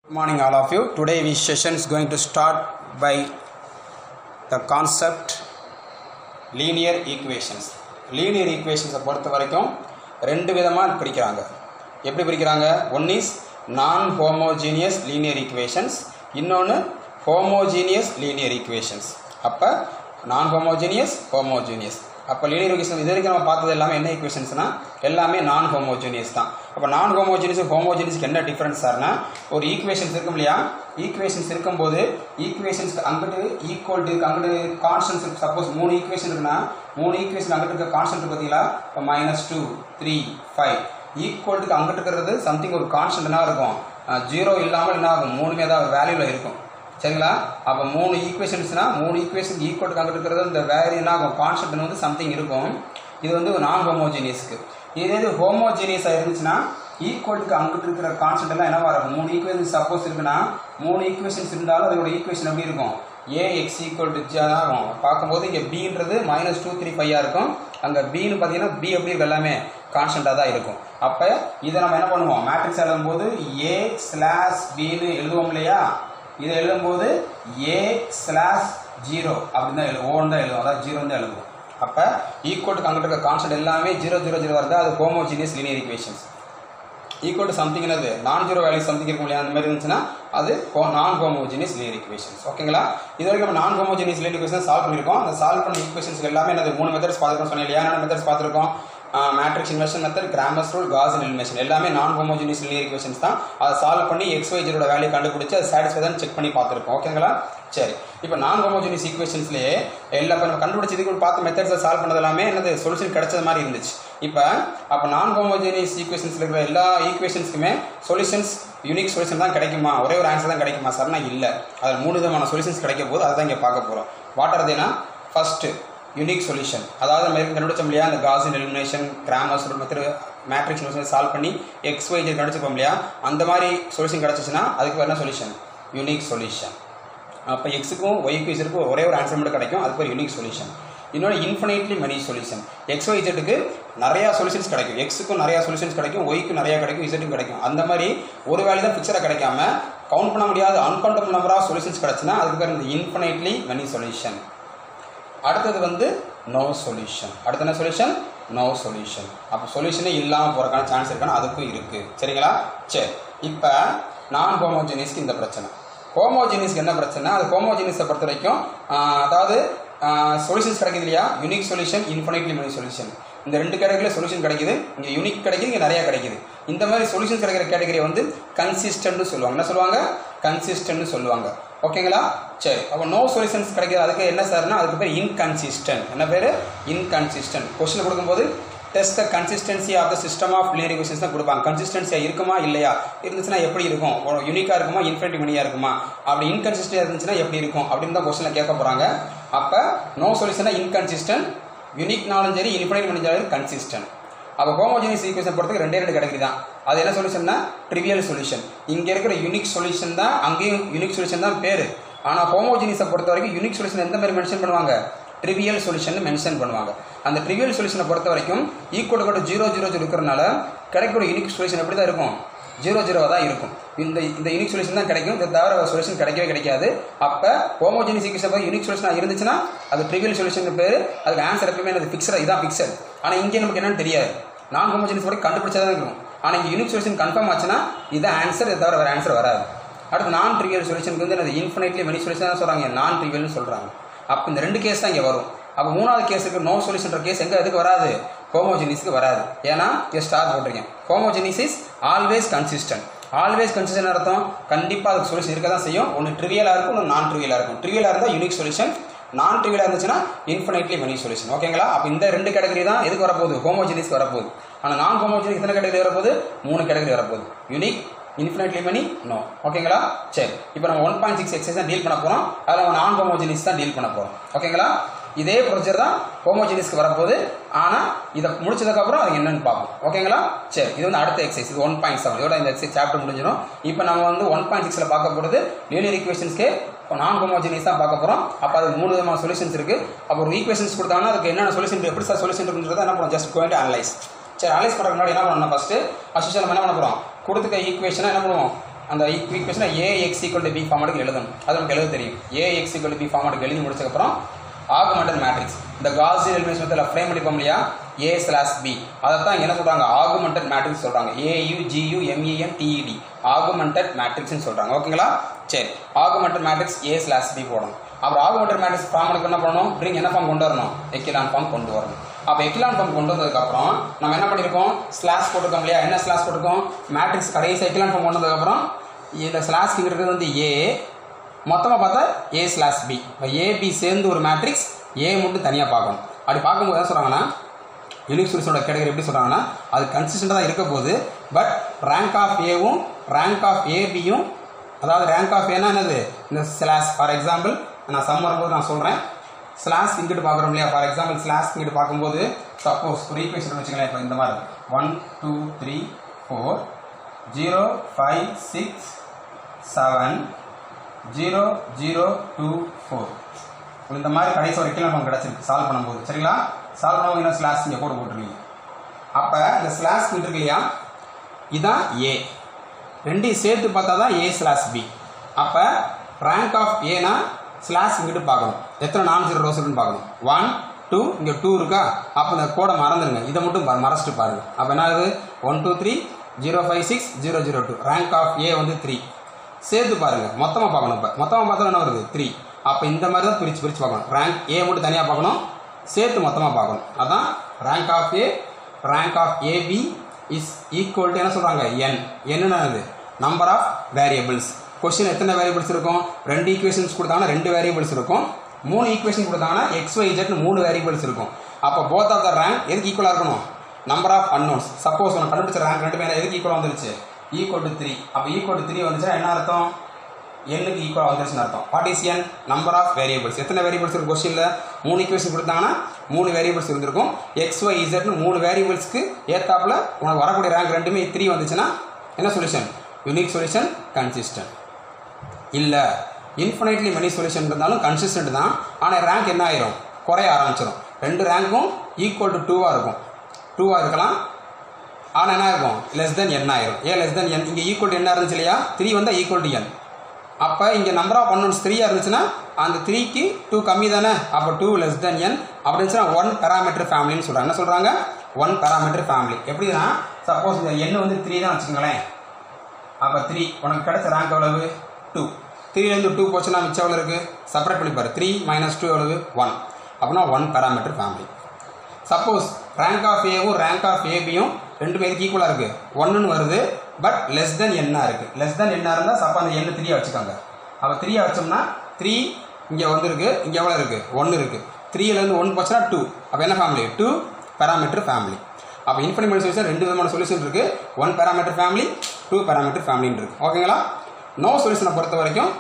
Good morning all of you. Today we session is going to start by the concept linear equations. Linear equations பொறுத்த வரைக்கும் ரெண்டு விதமா பிரிக்கறாங்க. எப்படி பிரிக்கறாங்க? One is non homogeneous linear equations, இன்னொன்னு homogeneous linear equations. அப்ப non homogeneous அப்ப linear equations இதுவரைக்கும் நம்ம பார்த்தது எல்லாமே என்ன ஈக்குவேஷன்ஸ்னா எல்லாமே நான் ஹோமோஜீனியஸ் தான். அப்ப நான் ஹோமோஜீனியஸ் ஹோமோஜீனியஸ்க்கு என்ன டிஃபரன்ஸ் சார்னா ஒரு ஈக்குவேஷன்ஸ் இருக்கும் இல்லையா, ஈக்குவேஷன்ஸ் இருக்கும்போது ஈக்குவேஷன்ஸ் அங்கிட்டு ஈக்குவல் டு அங்கிட்டு கான்ஸ்டன்ட்ஸ் இருக்கு. சப்போஸ் மூணு ஈக்குவேஷன் இருக்குன்னா மூணு ஈக்குவேஷன் அங்கிட்டு இருக்க கான்ஸ்டன்ட் பார்த்தீங்களா, இப்போ -2 3 5 ஈக்குவல் டு அங்கிட்டு இருக்கிறது சம்திங் ஒரு கான்ஸ்டன்ட் என்ன இருக்கும், ஜீரோ இல்லாமல் என்ன ஆகும், மூணுமே தான் வேல்யூல இருக்கும். சரிங்களா? அப்போ மூணு ஈக்குவேஷன்ஸ்னா மூணு ஈக்குவேஷன் ஈக்குவல் டு அங்கிட்டு இருக்கிறது இந்த வேல்யூ என்ன ஆகும், கான்ஸ்டன்ட் வந்து சம்திங் இருக்கும். இது வந்து நான் ஹோமோஜீனியஸ்க்கு. இதே ஹோமோஜீனியஸா இருந்துச்சுன்னா ஈக்குவல் டு அங்கிட்டு இருக்கிற கான்ஸ்டன்ட் எல்லாம் என்னவா இருக்கும், மூணு ஈக்குவேஷன் சப்போஸ் இருக்குன்னா மூணு ஈக்குவேஷன்ஸ் இருந்தாலும் அதோட ஈக்குவேஷன் எப்படி இருக்கும், ax = ஆகும். பார்க்கும்போது இங்கே bன்றது -2 3 5 இருக்கும். அங்கே bன்னு பார்த்தீங்கன்னா b எப்படி இருக்கு, எல்லாமே கான்ஸ்டன்டாக தான் இருக்கும். அப்போ இதை நம்ம என்ன பண்ணுவோம், மேட்ரிக்ஸ் எழுதும்போது a/bன்னு எழுதுவோம் இல்லையா, இதை எழுதும்போது a/0 அப்படின்னு தான் எழுதுவோம், தான் எழுதுவோம், அதாவது 0 தான் எழுதுவோம். அப்போ ஈக்குவல் டு அங்கிட்டு இருக்க கான்ஸ்டன்ட் எல்லாமே 0 0 0 வருது, அது homogeneous linear equations. Equal to something என்னது நான் ஜீரோ வேல்யூ சம்திங் இருக்கும் இல்லையா, அந்த மாதிரி இருந்துச்சுன்னா அது நான் ஹோமோஜீனியஸ் லீனியர் ஈக்குவேஷன்ஸ். ஓகேங்களா? இது வரைக்கும் நம்ம நான் ஹோமோஜீனியஸ் லீனியர் ஈக்குவேஷன் சால்வ் பண்ணியிருக்கோம். அந்த சால்வ் பண்ண ஈக்குவேஷன்ஸ் எல்லாமே என்னது மூணு மெத்தட்ஸ் பார்த்துருக்கோம் சொன்னேன் இல்லையா. என்ன மெத்தட்ஸ் பார்த்துருக்கோம், matrix inversion method, Cramer's rule, Gaussian elimination, எல்லாமே நான் ஹோமோஜீனியஸ் லீனியர் ஈக்குவேஷன்ஸ் தான். அதை சால்வ் பண்ணி xy ஜீரோட வேல்யூ கண்டுபிடிச்சு அது சாட்டிஸ்ஃபை தான் செக் பண்ணி பார்த்துருக்கோம். ஓகேங்களா? சரி, இப்போ நான் ஹோமோஜீனியஸ் ஈக்குவேஷன்ஸ்லேயே எல்லா நம்ம கண்டுபிடிச்சதுக்கு பார்த்த மெத்தட்ஸை சால்வ் பண்ணது எல்லாமே என்னது சொல்யூஷன் கிடைச்சது மாதிரி இருந்துச்சு. அப்போ நான் ஹோமோஜீனியஸ் ஈக்குவேஷன்ஸ்ல இருக்கிற எல்லா ஈக்குவேஷன்ஸ்க்குமே சொல்யூஷன்ஸ் யூனிக் சொல்யூஷன் தான் கிடைக்குமா, ஒரே ஒரு ஆன்சர் தான் கிடைக்குமா சார்னா இல்லை, அதில் மூணு விதமான சொல்யூஷன்ஸ் கிடைக்க போது அதை தான் இங்கே பார்க்க போகிறோம். What are Dena, first unique solution, அதாவது நம்ம கண்டுபிடிச்சோம் இல்லையா அந்த Gaussian elimination, Cramer's rule method, matrix inversion solve பண்ணி xy கண்டுபிடிச்சிருப்போம் இல்லையா, அந்த மாதிரி சொல்யூஷன் கிடைச்சிச்சுன்னா அதுக்கு என்ன சொல்யூஷன், யூனிக் சொல்யூஷன். அப்போ எக்ஸுக்கும் ஒய்க்கும் இசருக்கும் ஒரே ஒரு ஆன்சர் மட்டும் கிடைக்கும், அதுக்கு ஒரு யூனிக் சொல்யூஷன். இன்னொன்று இன்ஃபினைட்லி மெனி சொல்யூஷன், xy zக்கு நிறையா சொல்யூஷன்ஸ் கிடைக்கும், எக்ஸுக்கும் நிறையா சொல்யூஷன்ஸ் கிடைக்கும், ஒய்க்கும் நிறையா கிடைக்கும், இசட்டுக்கும் கிடைக்கும். அந்த மாதிரி ஒரு வேல்யூ தான் பிக்சராக கிடைக்காம கவுண்ட் பண்ண முடியாத அன்கவுண்டபிள் நம்பர் ஆஃப் சொல்யூஷன்ஸ் கிடைச்சுன்னா அதுக்கு பேர் இந்த இன்ஃபினைட்லி மெனி சொல்யூஷன். அடுத்தது வந்து நோ சொல்யூஷன். அடுத்த என்ன சொல்யூஷன், நோ சொல்யூஷன். அப்போ சொல்யூஷனே இல்லாமல் போகிறக்கான சான்ஸ் இருக்கான்னு அதுக்கும் இருக்குது. சரிங்களா? சரி, இப்போ நான் ஹோமோஜீனியஸ்க்கு இந்த பிரச்சனை. ஹோமோஜீனியஸ்க்கு என்ன பிரச்சனை, அது ஹோமோஜீனியஸை பொறுத்த வரைக்கும் அதாவது சொல்யூஷன்ஸ் கிடைக்குது இல்லையா, unique solution, infinitely many solution, இந்த ரெண்டு கேட்டகரியில் சொல்யூஷன் கிடைக்குது. இங்கே யூனிக் கிடைக்குது, இங்கே நிறையா கிடைக்குது. இந்த மாதிரி சொல்யூஷன் கிடைக்கிற கேட்டகரியை வந்து கன்சிஸ்டன்ட்னு சொல்லுவாங்க. என்ன சொல்லுவாங்க, கன்சிஸ்டன்ட்னு சொல்லுவாங்க. ஓகேங்களா? சரி, அப்போ நோ சொல்யூஷன்ஸ் கிடைக்கிது அதுக்கு என்ன சார்னா அதுக்கு பேர் இன்கன்சிஸ்டன்ட். என்ன பேர், இன்கன்சிஸ்டன்ட். கொஸ்டின் கொடுக்கும்போது test the consistency of the system of linear equations தான் கொடுப்பாங்க. கன்சிஸ்டன்சியா இருக்குமா இல்லையா, இருந்துச்சுன்னா எப்படி இருக்கும், யூனிக்கா இருக்குமா இன்ஃபினிட்டி மெனியா இருக்குமா, அப்படி இன்கன்சிஸ்டன்ட் இருந்துச்சுன்னா எப்படி இருக்கும் அப்படின்னு தான் கொஸ்டின்ல கேட்க போறாங்க. அப்போ நோ சொல்யூஷனா இன்கன்சிஸ்டன்ட், யூனிக்னாலும் சரி இன்ஃபினிட்டி மெனியாலும் கன்சிஸ்டன்ட். அப்போ ஹோமோஜீனியஸ் ஈக்குவேஷன் பொறுத்தவரைக்கும் ரெண்டு கேட்டகரி தான். அது என்ன சொல்யூஷன்னா ட்ரிவியல் சொல்யூஷன். இங்கே இருக்கிற யூனிக் சொல்யூஷன் தான், அங்கேயும் யூனிக் சொல்யூஷன் தான் பேர். ஆனால் ஹோமோஜீனியஸை பொறுத்த வரைக்கும் யூனிக் சொல்யூஷன் எந்த மாதிரி மென்ஷன் பண்ணுவாங்க, ட்ரிவியல் சொல்யூஷன் மென்ஷன் பண்ணுவாங்க. அந்த ட்ரிவியல் சொல்யூஷனை பொறுத்த வரைக்கும் ஈக்குவல் டு 0 0 0 இருக்கிறனால கிடைக்கிற யூனிக் சொல்யூஷன் எப்படி தான் இருக்கும், 0 0 தான் இருக்கும். இந்த யூனிக் சொல்யூஷன் தான் கிடைக்கும், இதை தவிர சொல்யூஷன் கிடைக்கவே கிடைக்காது. அப்போ ஹோமோஜீனியஸ் ஈக்குவேஷன் யூனிக் சொல்யூஷன் இருந்துச்சுன்னா அது ட்ரிவியல் சொல்யூஷன் பேர், அதுக்கு ஆன்சர் எப்பவுமே அது ஃபிக்ஸட், இதான் ஃபிக்ஸட். ஆனால் இங்கே நமக்கு என்னன்னு தெரியாது, நான் ஹோமோஜீனியஸ் வரைக்கும் கண்டுபிடிச்சதான் இருக்கும். ஆனால் இங்கே யூனிக் சொல்யூஷன் கன்ஃபார்ம் ஆச்சுன்னா இதான் ஆன்சர், இதை தவிர வேறு ஆன்சர் வராது. அடுத்து நான் ட்ரிவியல் சொல்யூஷனுக்கு வந்து அது இன்ஃபினைட்லி மெனி சொல்யூஷன் தான் சொல்கிறாங்க, நான் ட்ரிவியல்னு சொல்கிறாங்க. அப்போ இந்த ரெண்டு கேஸ் தான் இங்கே வரும். அப்போ மூணாவது கேஸுக்கு நோ சொல்யூஷன் கேஸ் எங்கே எதுக்கு வராது, ஹோமோஜீனியஸ்க்கு வராது. ஏன்னா இங்கே ஸ்டார் போட்டிருக்கேன். Homogeneous is always consistent. Always consistent அர்த்தம் கண்டிப்பாக அதுக்கு சொல்யூஷன் இருக்க தான் செய்யும். ஒன்று ட்ரிவியலாக இருக்கும், ஒன்று நான் ட்ரிவியலாக இருக்கும். ட்ரிவியலாக இருந்தால் யூனிக் சொல்யூஷன், நான் ட்ரிவியலாக இருந்துச்சுன்னா இன்ஃபினைட்லி மெனி சொல்யூஷன். ஓகேங்களா? அப்போ இந்த ரெண்டு கேட்டகரி தான் எதுக்கு வரப்போகுது, ஹோமோஜீனியஸ்க்கு வரப்போகுது. ஆனால் நான் ஹோமோஜீனியஸ் எத்தனை கேட்டகரி வரப்போகுது, 3 கேட்டகரி வரப்போகுது, யூனிக், இன்ஃபினைட்லி மெனி, நோ. ஓகேங்களா? சரி, இப்போ நம்ம 1.6 எக்ஸசைஸ் தான் டீல் பண்ண போகிறோம். அதில் நம்ம நான் ஹோமோஜீனியஸ் தான் டீல் பண்ண போகிறோம். ஓகேங்களா? இதே ப்ரொசீஜர் தான் ஹோமோஜீனியஸ்க்கு வரப்போகுது. ஆனால் இதை முடிச்சதுக்கப்புறம் அது என்னன்னு பார்ப்போம். ஓகேங்களா? சரி, இது வந்து அடுத்த எக்ஸசைஸ், இது 1.7. இதோட இந்த எக்ஸசைஸ் சாப்டர் முடிஞ்சிடும். இப்போ நம்ம வந்து 1.6ல் பார்க்க போகிறது லீனியர் ஈக்குவேஷன்ஸ்க்கு நான் ஹோமோஜீனியஸ் தான் பார்க்க போகிறோம். அப்போ அதுக்கு 3 விதமான சொல்யூஷன்ஸ் இருக்குது. அப்போ ஒரு ஈக்குவேஷன்ஸ் கொடுத்தாங்கன்னா அதுக்கு என்னென்ன சொல்யூஷன், எப்படி சார் சொல்யூஷன் இருக்குன்றதை என்ன பண்ணுவோம், ஜஸ்ட் கோயிங் டு அனலைஸ். சரி, அனலைஸ் பண்ணுறதுக்கு முன்னாடி என்ன பண்ணணும், ஃபஸ்ட்டு அஸ்யூஷுவல் நம்ம என்ன பண்ண போகிறோம், கொடுத்துக்க ஈக்குவேஷனை என்ன பண்ணுவோம் அந்த ஈக்குவேஷனை AX = B ஃபார்மேட்டுக்கு எழுதணும். அது நமக்கு எழுத தெரியும். AX = B ஃபார்மேட்டுக்கு எழுதி முடிச்சதுக்கப்புறம் ஆகுமெண்டட் மேட்ரிக்ஸ் இந்த காஸியன் எலிமினேஷன் மெத்தட்ல ஃப்ரேம் பண்ணிப்போம் இல்லையா A/B அதைத்தான் என்ன சொல்றாங்க ஆகுமெண்டட் மேட்ரிக்ஸ் சொல்றாங்க. AUGUMENTED ஆகுமெண்டட் மேட்ரிக்ஸ்னு சொல்றாங்க. ஓகேங்களா? சரி, ஆகுமெண்டட் மேட்ரிக்ஸ் A/B போடணும். அப்புறம் ஆகுமெண்டட் மேட்ரிக்ஸ் ஃபார்முக்கு என்ன பண்ணணும்? பிரிங் என்ன ஃபார்ம் கொண்டு வரணும்? எக்கிலான் ஃபார்ம் கொண்டு வரணும். அப்போ எக்கிலான் ஃபார்ம் கொண்டு வந்ததுக்கப்புறம் நம்ம என்ன பண்ணியிருக்கோம்? ஸ்லாஷ் போட்டிருக்கோம் இல்லையா? என்ன ஸ்லாஷ் போட்டிருக்கோம்? மேட்ரிக்ஸ் கடைசி எக்கிலான் ஃபார்ம் கொண்டு வந்ததுக்கப்புறம் இந்த ஸ்லாஷ் இருக்கிறது வந்து A, மொத்தமாக பார்த்தா A/B. இப்போ AB சேர்ந்து ஒரு மேட்ரிக்ஸ், A மட்டும் தனியாக பார்க்கணும். அப்படி பார்க்கும்போது என்ன சொல்கிறாங்கன்னா யூனிக் சொல்யூஷனோட கேட்டகரி எப்படி சொல்கிறாங்கன்னா அது கன்சிஸ்டண்டாக தான் இருக்க போகுது. பட் ரேங்க் ஆஃப் ஏவும் ரேங்க் ஆஃப் ஏபியும், அதாவது ரேங்க் ஆஃப் ஏன்னா என்னது? இந்த ஸ்லாஷ். ஃபார் எக்ஸாம்பிள் நான் சம் வரும்போது நான் சொல்கிறேன், ஸ்லாஷ் இங்கிட்டு பார்க்குறோம் இல்லையா? ஃபார் எக்ஸாம்பிள் ஸ்லாஷ் இங்கிட்டு பார்க்கும்போது சப்போஸ் ஒரு ஈக்குவேஷன் வச்சுக்கலாம். இப்போ இந்த மாதிரி 1 2 3 4 0 5 6 7 0 0 2 4 இந்த மாதிரி கடைசி ஒரு எக்கிலான் ஃபார்ம் கிடச்சிருக்கு சால்வ் பண்ணும்போது. சரிங்களா? சால்வ் பண்ணும்போது என்ன ஸ்லாஷ் இங்கே போட்டுருவீங்க. அப்போ இந்த ஸ்லாஷ் இருக்கு இல்லையா, இதுதான் A. ரெண்டையும் சேர்த்து பார்த்தா தான் A/B. அப்போ ரேங்க் ஆஃப் ஏனா ஸ்லாஷ் இங்கிட்டு பார்க்கணும். எத்தனை நான் ஜீரோ ரோஸ் இருக்குன்னு பார்க்கணும். 1 2 இங்கே 2 இருக்கா? அப்போ இந்த கோடை மறந்துடுங்க, இதை மட்டும் மறைச்சிட்டு பாருங்க. அப்போ என்ன ஆகுது? 1 2 3 0 5 6 0 0 2 ரேங்க் ஆஃப் ஏ வந்து 3. சேர்த்து பாருங்க, மொத்தமாக பார்க்கணும். இப்போ மொத்தமாக பார்த்தா என்ன வருது? 3. அப்போ இந்த மாதிரி தான் பிரித்து பார்க்கணும். ரேங்க் ஏ மட்டும் தனியாக பார்க்கணும், சேர்த்து மொத்தமாக பார்க்கணும். அதான் rank of A rank of AB is equal to என்ன சொல்கிறாங்க? என். என்னென்னது? Number of variables. கொஸ்டின் எத்தனை வேரியபிள்ஸ் இருக்கும்? 2 ஈக்குவேஷன்ஸ் கொடுத்தாங்கன்னா 2 வேரியபிள்ஸ் இருக்கும். 3 ஈக்குவேஷன் கொடுத்தாங்கன்னா XYZ 3 வேரியபிள்ஸ் இருக்கும். அப்போ போத் ஆஃப் த ரேங்க் எதுக்கு ஈக்குவலாக இருக்கணும்? Number of unknowns. சப்போஸ் உனக்கு கண்டுபிடிச்ச ரேங்க் ரெண்டுமே எதுக்கு ஈக்குவலாக வந்துருச்சு? Equal to 3. அப்போ ஈக்குவல் டு 3 வந்துச்சுன்னா என்ன அர்த்தம்? எண்ணுக்கு ஈக்குவலாக வந்துருச்சுன்னு அர்த்தம். What is n? Number of variables. எத்தனை வேரியபிள்ஸ் இருக்கும் கொஸ்டினில்? 3 ஈக்குவேஷன் கொடுத்தாங்கன்னா 3 வேரியபிள்ஸ் இருந்திருக்கும். XYZ 3 வேரியபிள்ஸ்க்கு ஏத்தாப்புல உனக்கு வரக்கூடிய ரேங்க் ரெண்டுமே 3 வந்துச்சுன்னா என்ன சொல்யூஷன்? Unique solution, consistent. இல்லை இன்ஃபினைட்லி மெனி சொல்யூஷன் இருந்தாலும் கன்சிஸ்டன்ட் தான், ஆனால் ரேங்க் என்ன ஆயிரும்? குறைய ஆரம்பிச்சிடும். 2 ரேங்க்கும் ஈக்குவல் டு 2 இருக்கும். 2 இருக்கலாம், ஆனால் என்ன இருக்கும்? லெஸ் தென் n ஆயிரும். ஏன் லெஸ் தென் n? இங்கே ஈக்குவல் டு என்ன இருந்துச்சு இல்லையா? 3 வந்தால் ஈக்குவல் டு n. அப்போ இங்கே நம்பர் ஆஃப் அன்னோன்ஸ் 3 இருந்துச்சுன்னா அந்த 3க்கு 2 கம்மி தானே? அப்போ 2 லெஸ் தென் n அப்படி இருந்துச்சுன்னா 1 பேராமீட்டர் ஃபேமிலின்னு சொல்கிறாங்க. என்ன சொல்கிறாங்க? 1 பேராமீட்டர் ஃபேமிலி. எப்படின்னா சப்போஸ் இந்த n வந்து 3 தான் வச்சுக்கோங்களேன். அப்போ 3 உனக்கு கிடைச்ச ரேங்க் எவ்வளவு? 2. 3லேருந்து 2 போச்சுன்னா மிச்சம் எவ்வளோ இருக்குது? செப்பரேட் பண்ணி பாரு. 3 - 2 எவ்வளவு? 1. அப்படின்னா 1 parameter family. Suppose rank of ஏவும் ரேங்க் ஆஃப் ஏபியும் ரெண்டுமே எதுக்கு ஈக்குவலாக இருக்குது? 1ன்னு வருது, பட் லெஸ் தென் என்ன இருக்குது. லெஸ் தென் என்ன இருந்தால் சப்போ அந்த எண்ணு 3 வச்சுக்காங்க. அப்போ 3 வச்சோம்னா 3 இங்கே வந்துருக்கு, இங்கே எவ்வளோ இருக்குது? 1 இருக்குது. 3லேருந்து 1 போச்சுன்னா 2. அப்போ என்ன ஃபேமிலி? 2 parameter family. அப்போ இன்ஃபினிட் சொல்யூஷன் 2 விதமான சொல்யூஷன் இருக்குது. 1 பேராமீட்டர் ஃபேமிலி, 2 பேராமீட்டர் ஃபேமிலின்னு இருக்குது. ஓகேங்களா? நோ சொல்யூஷனை பொறுத்த வரைக்கும்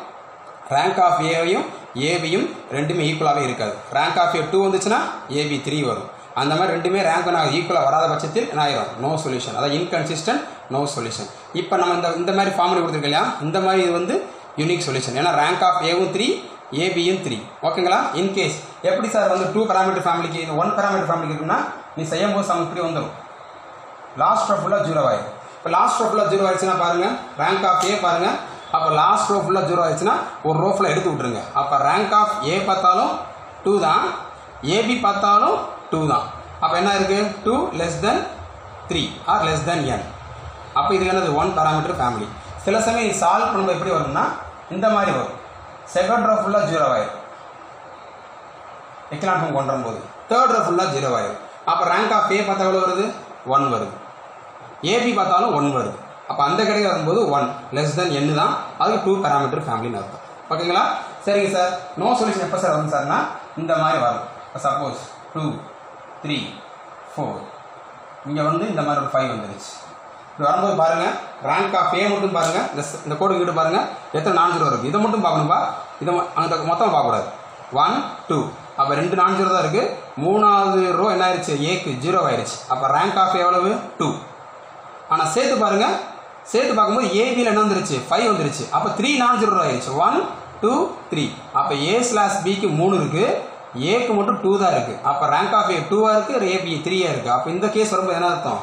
ரேங்க் ஆஃப் ஏவையும் ஏபியும் ரெண்டுமே ஈக்குவலாகவே இருக்காது. ரேங்க் ஆஃப் ஏ 2 வந்துச்சுன்னா ஏபி 3 வரும். அந்த மாதிரி ரெண்டுமே ரேங்க் நான் ஈக்குவலாக வராத பட்சத்தில் என்ன ஆயிரும்? No solution. அதாவது இன்கன்சிஸ்டன்ட், நோ சொல்யூஷன். இப்போ நம்ம இந்த மாதிரி ஃபார்முலா கொடுத்துருக்கோம் இல்லையா, இந்த மாதிரி இது வந்து யூனிக் சொல்யூஷன். ஏன்னா ரேங்க் ஆஃப் ஏவும் 3 ஏபியும் 3. ஓகேங்களா? இன்கேஸ் எப்படி சார் வந்து 2 பேராமீட்டர் ஃபேமிலிக்கு 1 பேராமீட்டர் ஃபேமிலிக்கு இருக்குன்னா நீ செய்யும் போது சம் இப்படி வந்துடும். லாஸ்ட் ரோ ஃபுல்லாக 0 ஆயிடும். இப்போ லாஸ்ட் ரோ ஃபுல்லாக 0 ஆயிடுச்சுன்னா பாருங்க, ரேங்க் ஆஃப் ஏ பாருங்க. அப்போ லாஸ்ட் ரோ ஃபுல்லாக 0 ஆயிடுச்சுன்னா ஒரு ரோ ஃபுல்லாக எடுத்து விட்டுருங்க. அப்போ ரேங்க் ஆஃப் ஏ பார்த்தாலும் 2 தான், ஏபி பார்த்தாலும் 2 தான். அப்போ என்ன இருக்குது? 2 less than 3 or less than n. அப்போ இதுக்கு என்னது? 1 பேராமீட்டர் ஃபேமிலி. சில சமயம் சால்வ் பண்ணும்போது எப்படி வரும்னா இந்த மாதிரி வரும். செகண்ட் ரோ ஃபுல்லாக 0 ஆயிடும் எக்கிலான் ஃபார்ம் கொண்டு வரும்போது. தேர்ட் ரோ ஃபுல்லாக 0 ஆயிடும். அப்போ ரேங்க் ஆஃப் ஏ பார்த்தா எவ்வளோ வருது? 1 வருது. ஏபி பார்த்தாலும் 1 வருது. அப்போ அந்த கடையில் வரும்போது 1 லெஸ் தென் n தான். அதுக்கு 2 பேராமீட்டர் ஃபேமிலின்னு அர்த்தம். ஓகேங்களா? சரிங்க சார். நோ சொல்யூஷன் எப்போ சார் வரும் சார்னா இந்த மாதிரி வரும். இப்போ சப்போஸ் 2 3 4 இங்கே வந்து இந்த மாதிரி ஒரு 5 வந்துருச்சு. இப்படி வரும்போது பாருங்கள், ரேங்க் ஆஃப் ஏ மட்டும் பாருங்கள், இந்த கோடு கிட்ட பாருங்கள் எத்தனை 4 இருக்குது. இதை மட்டும் பார்க்கணும்பா, இதை அந்த மொத்தம் பார்க்கக்கூடாது. 1 2 அப்போ 2 4 தான் இருக்குது. 3வது ரோ என்ன ஆயிடுச்சு? ஏக்கு 0 ஆயிடுச்சு. அப்போ ரேங்க் ஆஃப் எவ்வளவு? 2. ஆனால் சேர்த்து பாருங்கள், சேர்த்து பார்க்கும்போது ஏபியில் என்ன வந்துருச்சு? 5 வந்துருச்சு. அப்போ 3 4 ஆயிடுச்சு. 1 2 3. அப்போ A/Bக்கு 3 இருக்குது, ஏக்கு மட்டும் 2 தான் இருக்குது. அப்போ ரேங்க் ஆஃப் ஏ 2 இருக்குது, ஏபி 3 இருக்குது. அப்போ இந்த கேஸ் வரும்போது என்ன அர்த்தம்?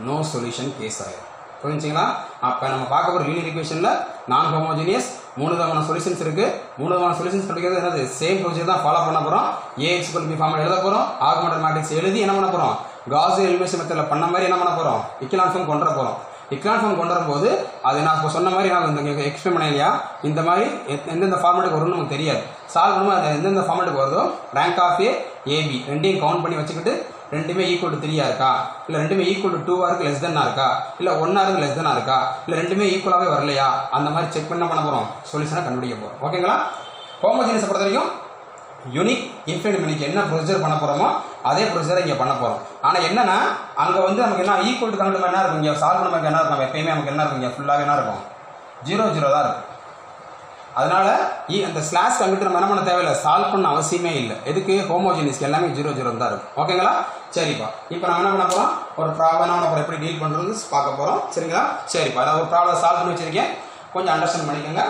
நோ சொல்யூஷன் கேஸ் ஆயிடும். புரிஞ்சுங்களா? அப்போ நம்ம பார்க்க போகிற லீனியர் ஈக்குவேஷனில் நான் ஹோமோஜினியஸ் 3 விதமான சொல்யூஷன்ஸ் இருக்குது. 3 விதமான சொல்யூஷன்ஸ் கிடைக்கிறது என்னது? சேம் ப்ரொசீஜர் தான் ஃபாலோ பண்ண போகிறோம். AX = B ஃபார்மில் எழுத போகிறோம். ஆகுமெண்டட் மேட்ரிக்ஸ் எழுதி என்ன பண்ண போகிறோம்? காஸியன் எலிமினேஷன் மெத்தடில் பண்ண மாதிரி என்ன பண்ண போகிறோம்? எக்கலான் ஃபார்ம் கொண்டு வர போகிறோம். எக்கலான் ஃபார்ம் கொண்டு வரும்போது அது நான் இப்போ சொன்ன மாதிரி நான் இந்த எக்ஸ்பிளைன் பண்ண இல்லையா, இந்த மாதிரி எந்தெந்த ஃபார்மேட்டுக்கு வரும்னு நமக்கு தெரியாது. சால்வ் பண்ணும்போது அது எந்தெந்த ஃபார்மேட்டுக்கு வருதோ ரேங்க் ஆஃப் A, AB ரெண்டையும் கவுண்ட் பண்ணி வச்சுக்கிட்டு ரெண்டுமே ஈக்குவல் டு 3 இருக்கா, இல்லை ரெண்டுமே ஈக்குவல் டு 2 இருக்கு லெஸ் தென்னா இருக்கா, இல்லை 1 இருக்கு லெஸ் தென்னா இருக்கா, இல்லை ரெண்டுமே ஈக்குவலாகவே வரலையா, அந்த மாதிரி செக் பண்ண போகிறோம், சொல்யூஷனை கண்டுபிடிக்க போகிறோம். ஓகேங்களா? ஹோமோஜினியஸை பொறுத்த வரைக்கும் யூனிக் இன்ஃபினிட் யூனிக் என்ன ப்ரொசீஜர் பண்ண போகிறோமோ அதே ப்ரொசீஜரை இங்கே பண்ண போகிறோம். ஆனால் என்னன்னா அங்கே வந்து நமக்கு என்ன ஈக்குவல் டு கண்டுபிடிக்க என்ன இருக்கும், இங்கே சால்வ் பண்ண நமக்கு என்ன இருக்கும், நம்ம எப்பயுமே நமக்கு என்ன இருக்கும், இங்கே ஃபுல்லாகவே என்ன இருக்கும், 0 0 தான் இருக்கும். அதனால அந்த ஸ்லாஷ் கண்டுட்டு நம்ம என்ன பண்ண தேவையில்லை, சால்வ் பண்ண அவசியமே இல்லை. எதுக்கு? ஹோமோஜினியஸ்க்கு எல்லாமே 0 0 தான் இருக்கும். ஓகேங்களா? சரிப்பா. இப்போ நம்ம என்ன பண்ண போகிறோம், ஒரு ப்ராப்ளம் நம்ம எப்படி டீல் பண்ணுறது பார்க்க போகிறோம். சரிங்களா? சரிப்பா. அதாவது ஒரு ப்ராப்ளம் சால்வ் பண்ணி வச்சிருக்கேன், கொஞ்சம் அண்டர்ஸ்டாண்ட் பண்ணிக்கோங்க.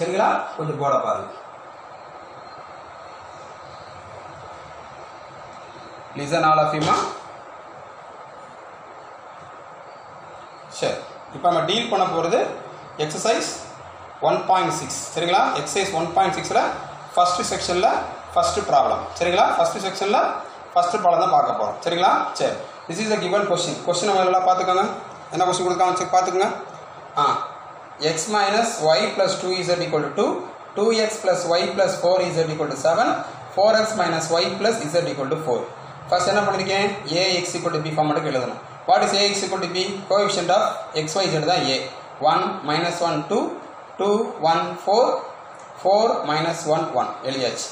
சரிங்களா? கொஞ்சம் போட பாருங்க. லிசன் ஆல் ஆஃப் யூமா. சரி, இப்போ நம்ம டீல் பண்ண போகிறது எக்ஸசைஸ் 1.6. சரிங்களா? எக்ஸசைஸ் 1.6ல ஃபர்ஸ்ட் செக்ஷனில் ஃபர்ஸ்ட் ப்ராப்ளம். சரிங்களா? ஃபர்ஸ்ட் செக்ஷனில் ஃபர்ஸ்ட் ப்ராப்ளம் தான் பார்க்க போகிறோம். சரிங்களா? சரி, this is a given question. Question நம்ம எல்லாம் பார்த்துக்கோங்க. என்ன கொஸ்டின் கொடுக்காங்க செக் பார்த்துக்கோங்க. x minus y plus 2z equal to 2, 2x plus y plus 4z equal to 7, 4x minus y plus z equal to 4. First என்ன பண்ணிருக்கேன், ax equal to b ஃபார்மேட்டுக்கு எழுதணும். What is ax equal to b? Coefficient of x y z தான் a. 1 minus 1 2, 2 1 4, 4 minus 1 1 எழுதியாச்சு.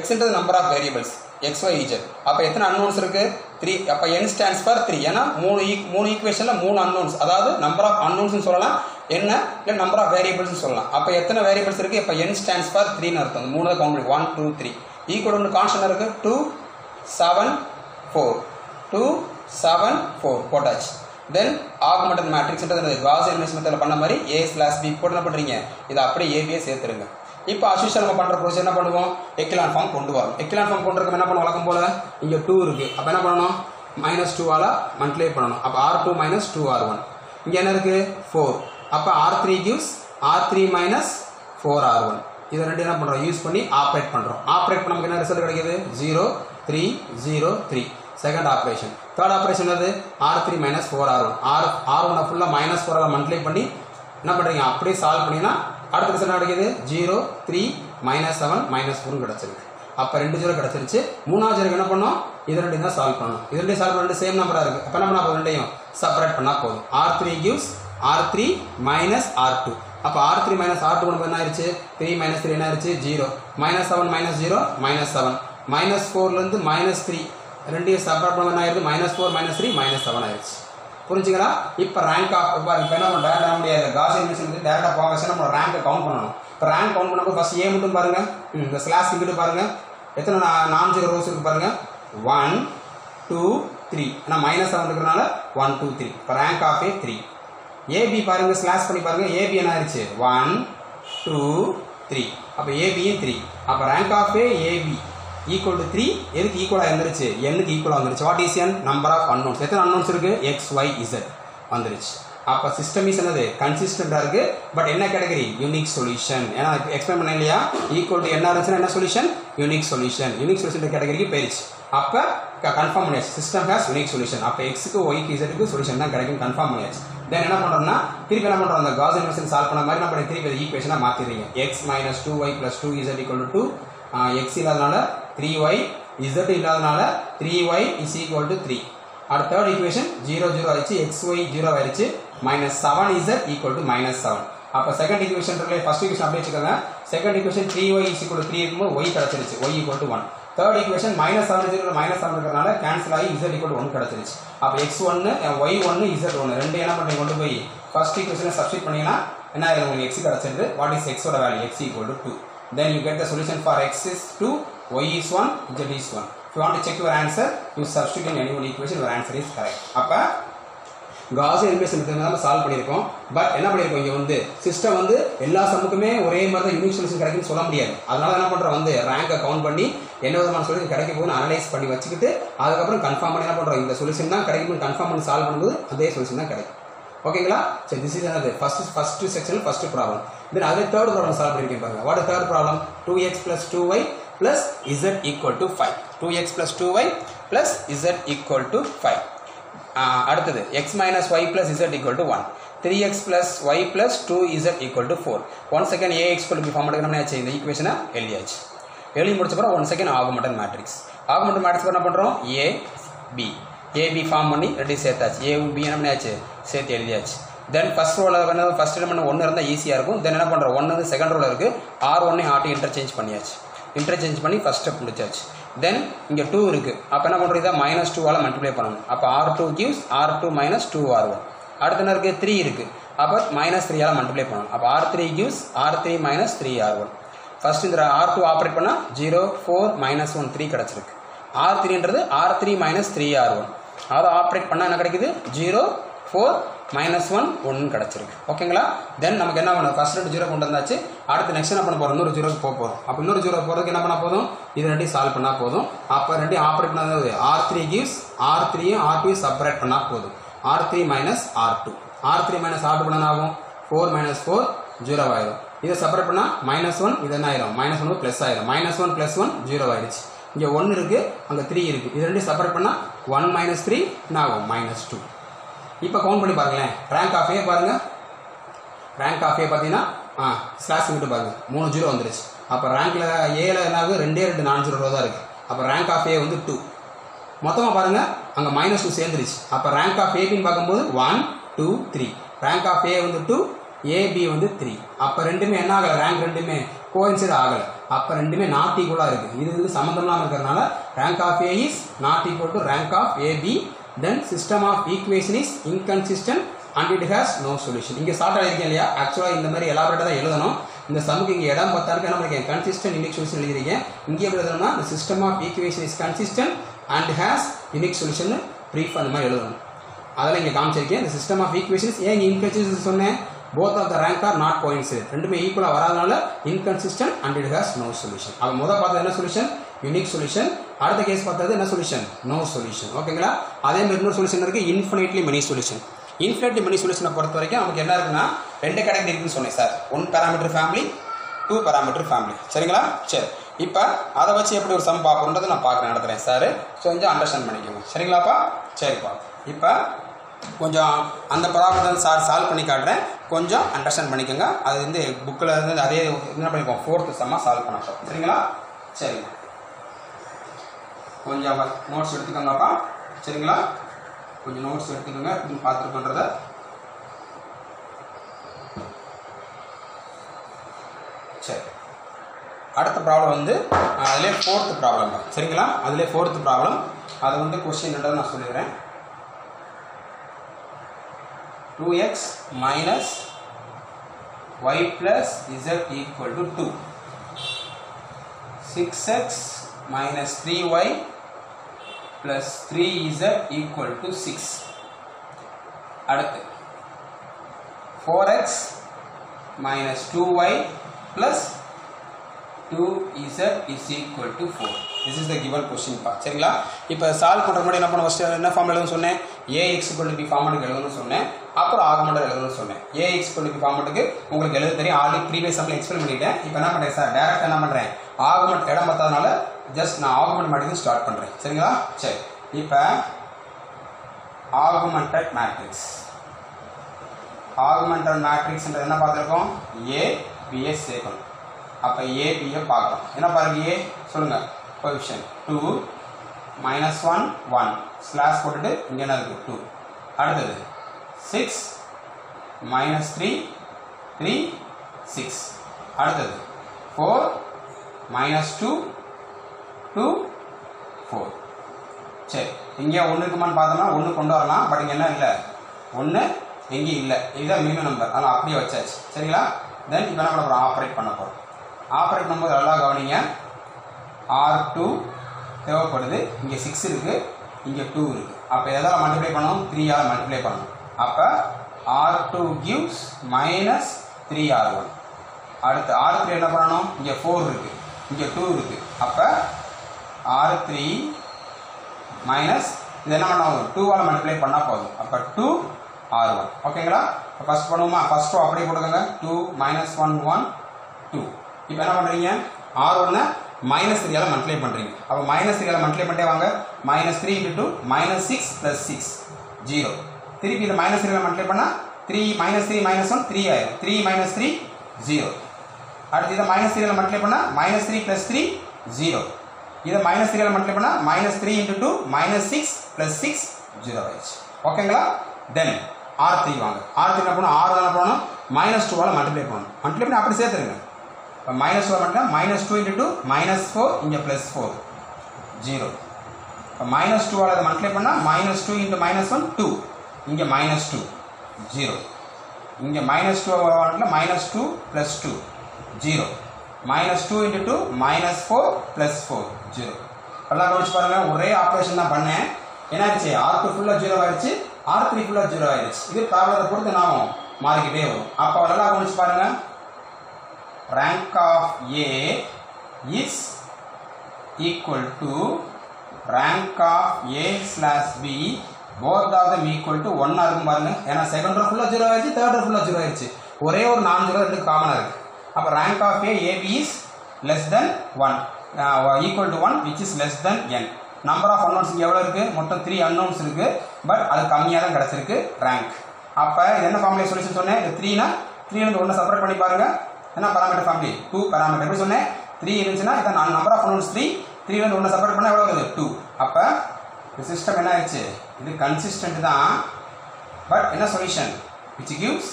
x ன்றது number of variables x y z. அப்போ எத்தனை unknowns இருக்கு? 3. அப்போ n ஸ்டாண்ட்ஸ் ஃபார் 3. ஏன்னா மூணு ஈக்குவேஷனில் 3 அன்னோன்ஸ், அதாவது நம்பர் ஆஃப் அன்னோன்ஸ்னு சொல்லலாம், என்ன இல்லை நம்பர் ஆஃப் வேரியபிள்ஸ் சொல்லலாம். அப்போ எத்தனை வேரியபிள்ஸ் இருக்கு? இப்போ n ஸ்டாண்ட்ஸ் ஃபார் 3ன்னு அர்த்தம். 3 தான் கவுண்ட் 1 2 3. ஈக்குவல் ஒன்று கான்ஸ்டன்ட் இருக்கு 2 7 4, 2 7 4 போட்டாச்சு. தென் ஆகுமெண்டட் மேட்ரிக்ஸ்ன்றது காஸியன் எலிமினேஷன் மெத்தடில் பண்ண மாதிரி A/B போட்டு என்ன பண்ணுறீங்க, இதை அப்படியே ஏபியை சேர்த்துருங்க. இப்போ அஸ்யூஷுவல் நம்ம பண்ணுற ப்ரொசீஜர் என்ன பண்ணுவோம், எக்கலான் ஃபார்ம் கொண்டு வரும். எக்கலான் ஃபார்ம் கொண்டு என்ன பண்ணுவோம், வழக்கம் போல இங்கே 2 இருக்குது. அப்போ என்ன பண்ணணும், -2ஆல் மல்டிப்ளை பண்ணணும். அப்போ R2 - 2R1. இங்கே என்ன இருக்குது 4. அப்போ R3 gives R3 - 4R1. இதை ரெண்டு என்ன பண்ணுறோம், யூஸ் பண்ணி ஆப்ரேட் பண்ணுறோம். ஆப்ரேட் பண்ண நமக்கு என்ன ரிசல்ட் கிடைக்குது, 0 3 0 3. Second operation. தேர்ட் ஆப்ரேஷன் அது R3 - 4R1. R1 ஃபுல்லாக -4ஆல் மல்டிப்ளை பண்ணி என்ன பண்ணுறீங்க, அப்படியே சால்வ் பண்ணிங்கன்னா அடுத்த ரிசல்ட் கிடைக்குது 0 3 -7 -4 கிடச்சிருக்கு. அப்போ 2 0 கிடச்சிருச்சு. மூணாவது ஜீரோக்கு என்ன பண்ணோம், இது ரெண்டு தான் சால்வ் பண்ணணும். இது ரெண்டு சால்வ் பண்ணி சேம் நம்பராக இருக்குது. அப்போ என்ன பண்ணால் போதும், ரெண்டையும் செப்பரேட் பண்ணால் போதும். R3 gives R3 - R2. அப்போ R3 - R2 என்ன ஆயிடுச்சு, 3 - 3 என்ன ஆயிடுச்சு 0. -7 - 0 -7. -4லேருந்து -3 ரெண்டையும் செப்பரேட் பண்ண என்ன ஆயிடுது, -4 -3 -7 ஆயிடுச்சு. புரிஞ்சுங்களா? இப்போ ரேங்க் ஆஃப் பாருங்க. இப்போ என்ன பண்ண டேரக்டாக முடியாது, காஸியன் எலிமினேஷன் டேரக்டாக போக நம்ம ரேங்கை கவுண்ட் பண்ணணும். இப்போ ரேங்க் கவுண்ட் பண்ணும்போது ஃபர்ஸ்ட் ஏ மட்டும் பாருங்க, இந்த ஸ்லாஷ் இங்கிட்டு பாருங்க, எத்தனை நான் 0 ரோஸ் இருக்கு பாருங்க, 1 2 3. ஆனால் -7 இருக்கிறனால 1 2 3. இப்போ ரேங்க் ஆஃப் ஏ 3. ஏபி பாருங்க, ஸ்லாஷ் பண்ணி பாருங்க, ஏபி என்ன ஆயிடுச்சு 1 2 3. அப்போ ஏபியும் 3. அப்போ rank of A AB equal to 3. எதுக்கு ஈக்குவலாக இருந்துருச்சு, எண்ணுக்கு ஈக்குவலாக வந்துருச்சு. What is n, number of unknowns. எத்தனை அன்னோன்ஸ் இருக்கு, x y z வந்துருச்சு. அப்போ சிஸ்டம் இஸ் என்னது, கன்சிஸ்டண்டாக இருக்கு. பட் என்ன கேட்டகரி, யூனிக் சொல்யூஷன். ஏன்னா எக்ஸ்பிளைன் பண்ண இல்லையா, ஈக்குவல் டு என்ன இருந்துச்சுன்னா என்ன solution, unique solution. Unique solution கேட்டகரிக்கு போயிருச்சு. அப்போ கன்ஃபார்ம் பண்ணியாச்சு, சிஸ்டம் ஹேஸ் யூனிக் சொல்யூஷன். அப்போ எக்ஸுக்கு ஒய்க்கு இசட்டுக்கு சொல்யூஷன் தான் கிடைக்கும், கன்ஃபார்ம் பண்ணியாச்சு. தென் என்ன பண்ணுறோம்னா திருப்பி என்ன பண்ணுறோம், அந்த காஸியன் எலிமினேஷன் சால்வ் பண்ண மாதிரி நம்ம திருப்பி ஈக்குவேஷனாக மாற்றிடுறீங்க. x - 2y + 2z = 2. x இல்லாதனால 3y, z இல்லாதனால 3y = 3. அடுத்த தேர்ட் ஈக்குவேஷன் 0 0 ஆயிடுச்சு, xy 0 ஆயிடுச்சு, -7z = -7. அப்போ செகண்ட் ஈக்குவேஷன் இருக்கு, ஃபர்ஸ்ட் ஈக்குவேஷன் அப்படியே வச்சுக்கோங்க. செகண்ட் ஈக்குவேஷன் 3y = 3 இருக்கும்போது y கிடச்சிருச்சு, y = 1. தேர்ட் ஈக்குவேஷன் -7 -7 இருக்கிறனால கேன்சல் ஆகி z = 1 கிடச்சிருச்சு. அப்போ x1 y1 z1 ரெண்டு என்ன பண்ணி கொண்டு போய் ஃபர்ஸ்ட் ஈக்குவேஷனை சப்ஸ்டிட் பண்ணீங்கன்னா என்ன ஆயிடும், உங்களுக்கு x கிடச்சிருது. வாட் இஸ் x ஓட value, x = 2. Then you get the solution for x is 2, y is 1, z is 1. If you want to check your answer, you substitute in any one equation, your answer is correct. அப்போ Gaussian elimination method நம்ம solve பண்ணியிருக்கோம். But என்ன பண்ணியிருக்கோம், இங்கே வந்து system வந்து எல்லா சம்முக்குமே ஒரே மாதிரி தான் யூனிக் சொல்யூஷன் கிடைக்குன்னு சொல்ல முடியாது. அதனால என்ன பண்ணுறோம், வந்து ரேங்கை கவுண்ட் பண்ணி என்ன விதமான சொல்யூஷன் கிடைக்க போகுதுன்னு அனலைஸ் பண்ணி வச்சுக்கிட்டு அதுக்கப்புறம் கன்ஃபார்ம் பண்ணி என்ன பண்ணுறோம், இந்த சொல்யூஷன் தான் கிடைக்கும்னு கன்ஃபார்ம் பண்ணி சால்வ் பண்ணும்போது அதே சொல்யூஷன் தான் கிடைக்கும். ஓகேங்களா? சரி, this is another first section first problem. Then அதே third problem solve பண்ணிருக்கேன் பாருங்க. What is third problem? 2x plus 2y plus z equal to 5. 2x plus 2y plus z equal to 5. அடுத்தது x minus y plus z equal to 1. 3x plus y plus 2z equal to 4. Once again ax equal to b form எடுக்க நம்ம என்ன இந்த ஈக்குவேஷனை எழுதியாச்சு. எழுதி முடிச்ச அப்புறம் once again augmented matrix. Augmented matrix என்ன பண்றோம்? a b ஃபார்ம் பண்ணி ரெடி சேர்த்தாச்சு. a b என்ன பண்ணியாச்சு? சேர்த்து எழுதியாச்சு. தென் ஃபர்ஸ்ட் ரோல வந்து ஃபர்ஸ்ட் எலிமெண்ட் 1 இருந்தா ஈஸியா இருக்கும். தென் என்ன பண்றோம்? 1 வந்து செகண்ட் ரோல இருக்கு. r1 r2 இன்டர்சேஞ்ச் பண்ணியாச்சு. இன்டர்சேஞ்ச் பண்ணி ஃபர்ஸ்ட் ஸ்டெப் முடிச்சாச்சு. தென் இங்க 2 இருக்கு. அப்ப என்ன பண்றோம்? இத -2 ஆல மல்டிப்ளை பண்ணனும். அப்ப r2 gives r2 - 2r1. அடுத்து என்ன இருக்கு? 3 இருக்கு. அப்ப -3 ஆல மல்டிப்ளை பண்ணனும். அப்ப r3 gives r3 - 3r1. First இந்த r2 ஆபரேட் பண்ணா 0 4 -1 3 கிடைச்சிருக்கு. r3 ன்றது r3 - 3r1. அத ஆபரேட் பண்ணா என்ன கிடைக்குது? 0 4 -1 1 கிடைச்சிருக்கு. ஓகேங்களா? தென் நமக்கு என்ன பண்ணணும்? ஃபர்ஸ்ட் 0 கொண்டு வந்தாச்சு. அடுத்து நெக்ஸ்ட் என்ன பண்ண போறோம்? இன்னொரு 0 க்கு போறோம். அப்ப இன்னொரு 0 போறதுக்கு என்ன பண்ணா போதும்? இது ரெண்டையும் சால்வ் பண்ணா போதும். அப்ப ரெண்டையும் ஆபரேட் பண்ணது r3 gives r3 யும் r2 செப்பரேட் பண்ணா போதும். r3 - r2. r3 - r2 பண்ணா ஆகும் 4 - 4 0 ஆயிடும். இத செப்பரேட் பண்ணா -1 இது என்ன ஆயிடும்? -1 பிளஸ் ஆயிடும். -1 + 1 0 ஆயிடுச்சு. இங்க 1 இருக்கு, அங்க 3 இருக்கு. இது ரெண்டையும் செப்பரேட் பண்ணா 1 - 3 என்ன ஆகும்? -2. இப்போ கவுண்ட் பண்ணி பாருங்களேன். ரேங்க் ஆஃப் ஏ பாருங்க. ரேங்க் ஆஃப் ஏ பார்த்தீங்கன்னா ஸ்லாஷ் இங்கிட்டு பாருங்க 3 0 வந்துருச்சு. அப்போ ரேங்க்ல ஏல என்ன ஆகுது? 2 நான் ஜீரோ தான் இருக்கு. அப்போ ரேங்க் ஆஃப் ஏ வந்து 2. மொத்தமாக பாருங்க அங்கே -2 சேர்ந்துருச்சு. அப்போ ரேங்க் ஆஃப் ஏபின்னு பார்க்கும்போது 1 2 3. ரேங்க் ஆஃப் ஏ வந்து 2, ஏபி வந்து 3. அப்போ ரெண்டுமே என்ன ஆகலை? ரேங்க் ரெண்டுமே கோயின்சைட் ஆகலை. அப்போ ரெண்டுமே நாட் ஈக்குவலாக இருக்கு. இது வந்து சம்மந்தமாக இருக்கிறதுனால rank of A is not equal to rank of AB. Then system of equation is inconsistent and it has no solution. இங்க ஷார்ட் ஆயிருக்கேன் இல்லையா? ஆக்சுவலா இந்த மாதிரி எலாபரேட்டா தான் எழுதணும். இந்த சம்முக்கு இங்க இடம் பத்தாருக்கு என்ன பண்ணிருக்கேன்? கன்சிஸ்டன்ட் யூனிக் சொல்யூஷன் எழுதிருக்கேன். இங்க எப்படி எழுதணும்னா the system of equation is consistent and has unique solution brief அந்த மாதிரி எழுதணும். அதெல்லாம் இங்க காமிச்சிருக்கேன். the system of equations ஏன் inconsistent சொன்னேன்? both of the rank are not coincident. ரெண்டுமே ஈக்குவலா வராதனால inconsistent and it has no solution. அப்ப முதல்ல பார்த்தது என்ன சொல்யூஷன்? Unique solution. அடுத்த கேஸ் பார்த்தது என்ன சொல்யூஷன்? No solution. ஓகேங்களா? அதே மாதிரி இன்னொரு சொல்யூஷன் இருக்கு, infinitely many solution. Infinitely many சொல்யூஷனை பொறுத்த வரைக்கும் நமக்கு என்ன இருக்குன்னா 2 கேட்டகரி இருக்குன்னு சொன்னேன் sir. 1 parameter family, 2 parameter family. சரிங்களா? சரி, இப்போ அதை வச்சு எப்படி ஒரு சம் பார்க்கணுன்றதை நான் பார்க்குறேன், நடத்துறேன் சார். கொஞ்சம் அண்டர்ஸ்டாண்ட் பண்ணிக்கோங்க. சரிங்களாப்பா? சரிப்பா. இப்போ கொஞ்சம் அந்த ப்ராப்ளத்தை சார் சால்வ் பண்ணி காட்டுறேன். கொஞ்சம் அண்டர்ஸ்டாண்ட் பண்ணிக்கோங்க. அது வந்து புக்கில் இருந்து அதே என்ன பண்ணிப்போம்? 4th சம்மாக solve பண்ணப்போம். சரிங்களா? சரிங்க, கொஞ்சம் நோட்ஸ் எடுத்துக்கோங்கப்பா. சரிங்களா? கொஞ்சம் நோட்ஸ் எடுத்துக்கோங்க. பார்த்துருக்கோன்றத சரி. அடுத்த ப்ராப்ளம் வந்து அதிலே 4th ப்ராப்ளம் தான். சரிங்களா? அதிலே 4th ப்ராப்ளம். அது வந்து கொஸ்டின் நான் சொல்லிடுறேன். 2x minus y plus z equal to 2. 6x minus 3y plus 3z equal to 6. அடுத்து 4x minus 2y plus 2z is equal to 4. This is the given question part. சரிங்களா? இப்போ solve பண்ற முன்னாடி என்ன பண்ண ஃபர்ஸ்ட் என்ன ஃபார்ம் எழுதணும்னு சொன்னேன்? ax equal to b ஃபார்முக்கு எழுதணும்னு சொன்னேன். அப்புறம் ஆகுமெண்டர் எழுதணும்னு சொன்னேன். ax equal to b ஃபார்முக்கு உங்களுக்கு எழுத தெரியும். ஆல்ரெடி ப்ரீவியஸ் சம்ல எக்ஸ்பிளைன் பண்ணிட்டேன். இப்போ என்ன பண்றேன் சார்? டைரக்டா என்ன பண்றேன்? ஆகுமெண்ட் இடம் பத்தாதனால ஜஸ்ட் நான் ஆகுமெண்ட் மட்டும் ஸ்டார்ட் பண்றேன். சரிங்களா? சரி, இப்போ ஆகுமெண்டட் மேட்ரிக்ஸ். ஆகுமெண்டட் மேட்ரிக்ஸ்ன்றது என்ன பார்த்திருக்கோம்? a b ஐ சேர்க்கணும். அப்ப a b ஐ பார்க்கலாம். என்ன பாருங்க? a சொல்லுங்க. கோஎஃபிஷியன்ட் 2 -1 1 ஸ்லாஷ் போட்டுட்டு இங்க என்ன இருக்கு? 2. அடுத்தது 6 -3 3 6. அடுத்தது 4 -2 2 4. சரி, இங்க 1 இருக்குமான்னு பார்த்தோம்னா 1 கொண்டு வரலாம். பட் இங்க என்ன இல்லை? 1 எங்கேயும் இல்லை. இதுதான் மினிமம் நம்பர். அதனால அப்படியே வச்சாச்சு. சரிங்களா? தென் இப்போ என்ன பண்ண போறோம்? ஆப்ரேட் பண்ண போறோம். ஆப்ரேட் பண்ணும்போது நல்லா கவனிங்க. R2 தேவைப்படுது. இங்க 6 இருக்கு, இங்க 2 இருக்கு. அப்ப எதால மல்டிப்ளை பண்ணணும்? 3 ஆல மல்டிப்ளை பண்ணணும். அப்ப R2 gives -3R1. அடுத்து R3 என்ன பண்ணணும்? இங்க 4 இருக்கு, இங்க 2 இருக்கு. அப்ப R3 மைனஸ் இது என்ன பண்ணணும்? 2 ஆல மல்டிப்ளை பண்ணா போதும். அப்ப 2 R1 ஓகேங்களா ஃபர்ஸ்ட் பண்ணுவோமா ஃபர்ஸ்ட் ரோ அப்படியே போடுங்க 2 -1 1 2 இப்போ என்ன பண்றீங்க R1 -3 ஆல மல்டிப்ளை பண்றீங்க அப்ப -3 ஆல மல்டிப்ளை பண்ணிட்டே வாங்க -3 * 2 -6 + 6 0 திருப்பி இத -3 ஆல மல்டிப்ளை பண்ணா 3 -3 -1 3 ஆயிடும் 3 -3 0 அடுத்து இத -3 ஆல மல்டிப்ளை பண்ணா -3 + 3 0 இத -3 ஆல மல்டிப்ளை பண்ணா -3 * 2 -6 + 6 0 ஆயிடுச்சு ஓகேங்களா தென் R3 வாங்க R3 என்ன பண்ணனும் R என்ன பண்ணனும் -2 ஆல மல்டிப்ளை பண்ணனும் மல்டிப்ளை பண்ணி அப்படி சேர்த்துருங்க இப்ப -2 பண்ணா -2 * 2 -4 இங்க +4 0 இப்ப -2 ஆல மல்டிப்ளை பண்ணா -2 * -1 2 இங்க -2 0 இங்க -2 வரல -2 + 2 0 -2 * 2 -4 + 4 0 எல்லாம் கவனிச்சு பாருங்க ஒரே ஆபரேஷன் தான் பண்ணேன் என்னாச்சு R2 ஃபுல்லா 0 ஆயிடுச்சு R3 ஃபுல்லா 0 ஆயிடுச்சு இது ப்ராப்ளத்தை பொறுத்து நாம மாறிக்கிட்டே வரும் அப்ப எல்லாம் கவனிச்சு பாருங்க rank of A is equal to rank of A/B both of them equal to 1 இருக்கும் பாருங்க ஏனா செகண்ட் ரோ ஃபுல்லா 0 ஆயிடுச்சு தேர்ட் ரோ ஃபுல்லா 0 ஆயிடுச்சு ஒரே ஒரு நான் ஜீரோ ரெண்டு காமனா இருக்கு அப்ப rank of A AB is less than 1 equal to 1 which is less than n number of unknowns எவ்வளவு இருக்கு மொத்தம் 3 unknowns இருக்கு பட் அது கம்மியா தான் கிடைச்சிருக்கு rank அப்ப இது என்ன ஃபார்முலா சொல்யூஷன் சொன்னேன் இது 3 னா 3 ல இருந்து 1 செப்பரேட் பண்ணி பாருங்க என்ன பாராமீட்டர் ஃபேமிலி 2 பாராமீட்டர் எப்படி சொன்னேன் 3 இருந்துச்சுனா இத நம்பர் ஆஃப் unknowns 3 3 ல இருந்து 1 செப்பரேட் பண்ணா எவ்வளவு வருது 2 அப்ப இந்த சிஸ்டம் என்ன ஆயிடுச்சு இது கன்சிஸ்டன்ட் தான் பட் என்ன solution which gives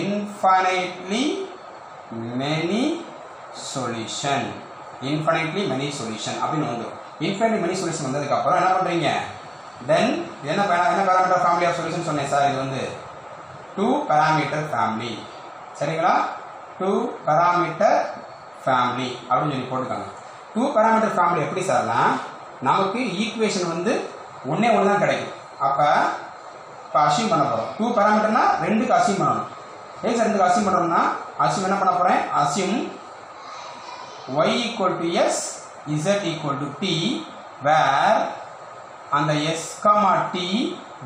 infinitely many solution அப்படினு வந்து infinitely many solution வந்ததுக்கு அப்புறம் என்ன பண்றீங்க then என்ன பாராமீட்டர் ஃபேமிலி ஆஃப் சொல்யூஷன் சொன்னேன் சார் இது வந்து 2 பாராமீட்டர் ஃபேமிலி சரிங்களா 2 பாராமீட்டர் ஃபேமிலி அப்படினு சொல்லி போட்டுக்காங்க 2 பாராமீட்டர் ஃபேமிலி எப்படி சார்னா நமக்கு ஈக்குவேஷன் வந்து ஒண்ணே ஒண்ணு தான் கிடைக்கும் அப்ப அஸ்யூம் பண்ண போறோம் 2 பாராமீட்டர்னா ரெண்டுக்கு அஸ்யூம் பண்ணனும் ஏன் சார் ரெண்டுக்கு அஸ்யூம் பண்றோம்னா அஸ்யூம் என்ன பண்ண போறேன் assume y equal to s z equal to t where and the s comma t